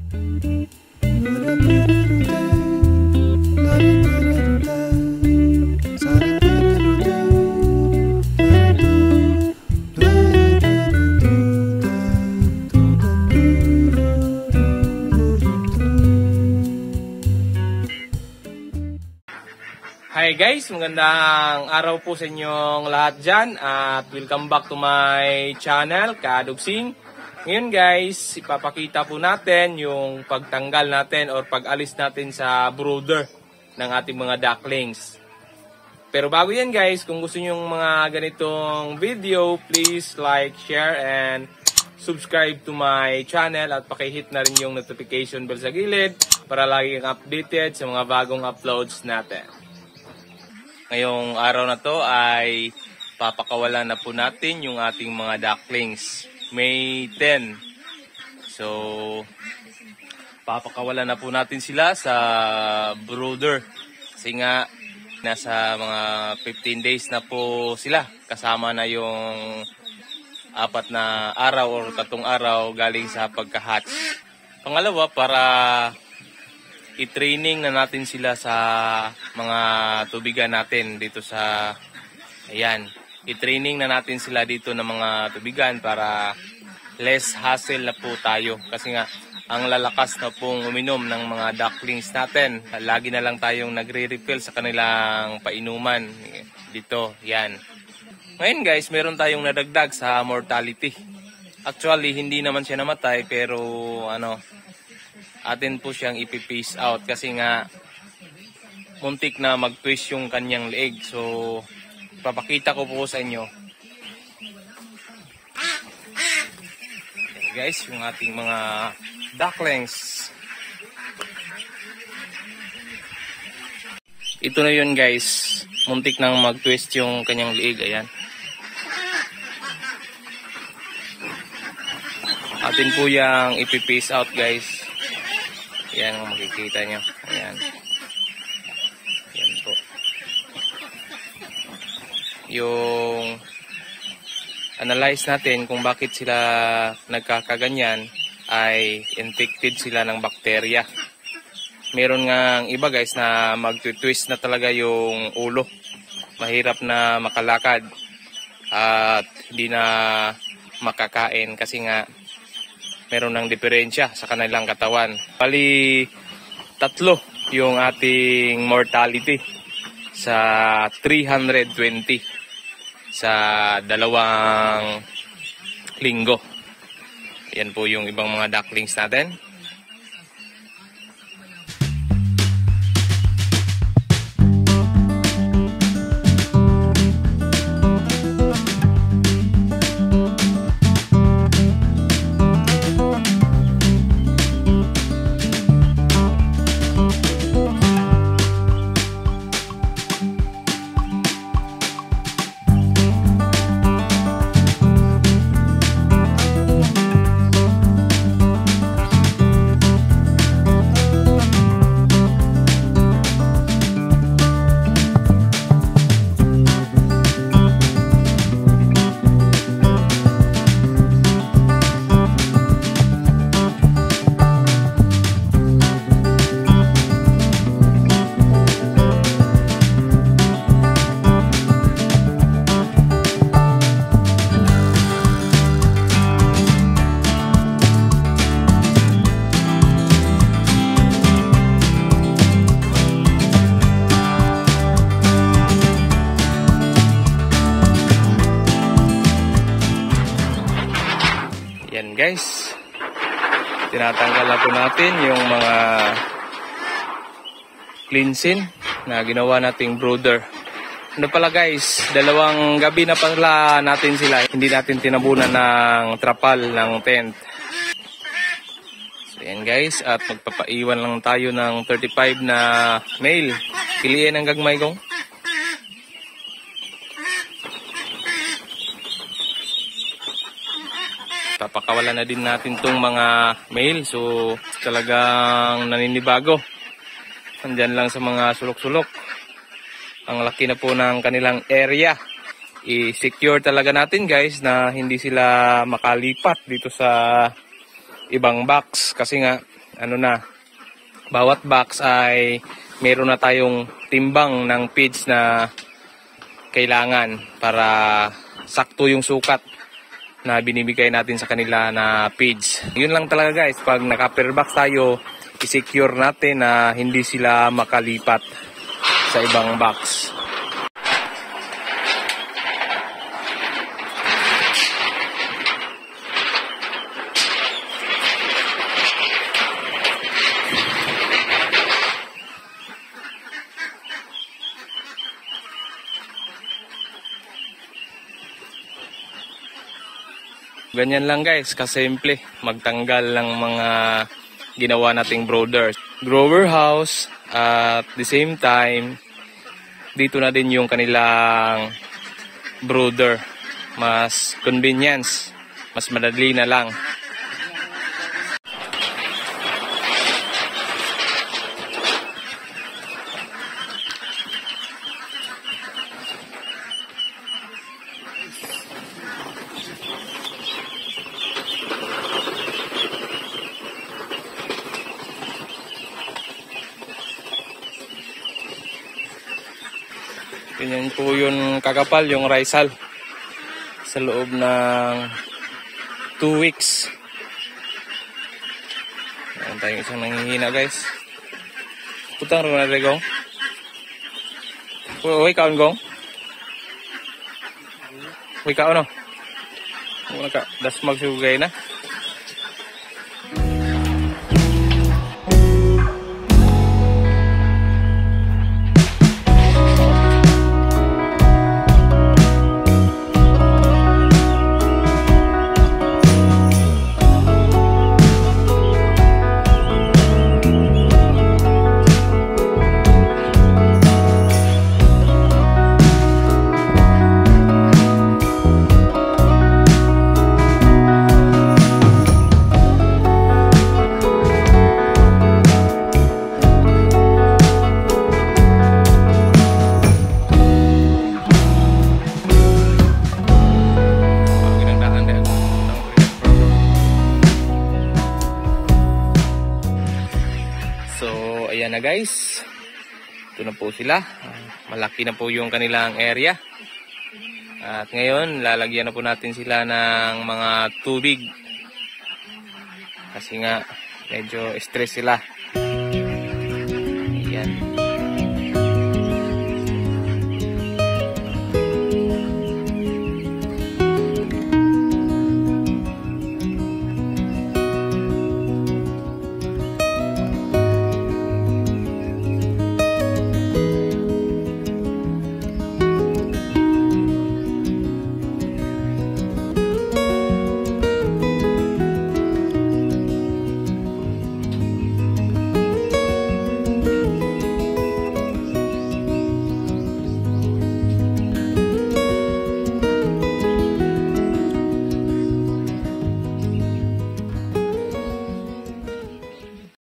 Hi guys, magandang araw po sa inyong lahat dyan at welcome back to my channel, Kadugsing. Ngayon guys, ipapakita po natin yung pagtanggal natin or pag-alis natin sa brooder ng ating mga ducklings. Pero bago yan guys, kung gusto nyo mga ganitong video, please like, share, and subscribe to my channel at pakihit na rin yung notification bell sa gilid para lagi kang updated sa mga bagong uploads natin. Ngayong araw na to ay papakawalan na po natin yung ating mga ducklings. May 10. So, papakawalan na po natin sila sa brooder. Kasi nga, nasa mga 15 days na po sila. Kasama na yung 4 na araw o 3 araw galing sa pagka-hatch. Pangalawa, para i-training na natin sila sa mga tubigan natin dito sa, ayan, i-training na natin sila dito ng mga tubigan para less hassle na po tayo. Kasi nga, ang lalakas na pong uminom ng mga ducklings natin. Lagi na lang tayong nagre-refill sa kanilang painuman dito, yan. Ngayon guys, meron tayong nadagdag sa mortality. Actually, hindi naman siya namatay, pero atin po siyang ipipace out kasi nga muntik na mag-twist yung kanyang leeg. So, papakita ko po sa inyo. Okay guys, yung ating mga ducklings. Ito na yun guys. Muntik nang mag-twist yung kanyang leeg. Ayan. Atin po yung ipipace out guys. Yan ang makikita nyo. Ayan. Yan po. Yung analyze natin kung bakit sila nagkakaganyan ay infected sila ng bakterya. Meron nga iba guys na mag-twist na talaga yung ulo. Mahirap na makalakad at hindi na makakain kasi nga meron ng diferensya sa kanilang katawan. Bali, 3 yung ating mortality sa 320 sa 2 linggo. Yan po yung ibang mga ducklings natin. Yan guys, tinatanggal na po natin yung mga cleansing na ginawa nating brooder. Ano pala guys, 2 gabi na pala natin sila, hindi natin tinabunan ng trapal ng tent. So yan guys, at magpapaiwan lang tayo ng 35 na male. Piliin ang gagmay kong. Papakawalan na din natin tong mga male. So talagang naninibago. Andyan lang sa mga sulok-sulok. Ang laki na po ng kanilang area. I-secure talaga natin guys na hindi sila makalipat dito sa ibang box. Kasi nga ano na, bawat box ay meron na tayong timbang ng feeds na kailangan para sakto yung sukat na binibigay natin sa kanila na feeds. Yun lang talaga guys, pag naka-per box tayo, i-secure natin na hindi sila makalipat sa ibang box. Ganyan lang guys, kasimple. Magtanggal lang mga ginawa nating brooder. Grower house at the same time, dito na din yung kanilang brooder. Mas convenience, mas madali na lang. Ganyan po yung kakapal, yung risal sa loob ng 2 weeks. Ayan tayong isang nanghihina guys. Putang rin na rin gong. Uy kaon gong. Uy kaon no. Muna ka, das magsugay na. Ayan na guys, ito na po sila. Malaki na po yung kanilang area. At ngayon, lalagyan na po natin sila ng mga tubig. Kasi nga, medyo stress sila. Ayan.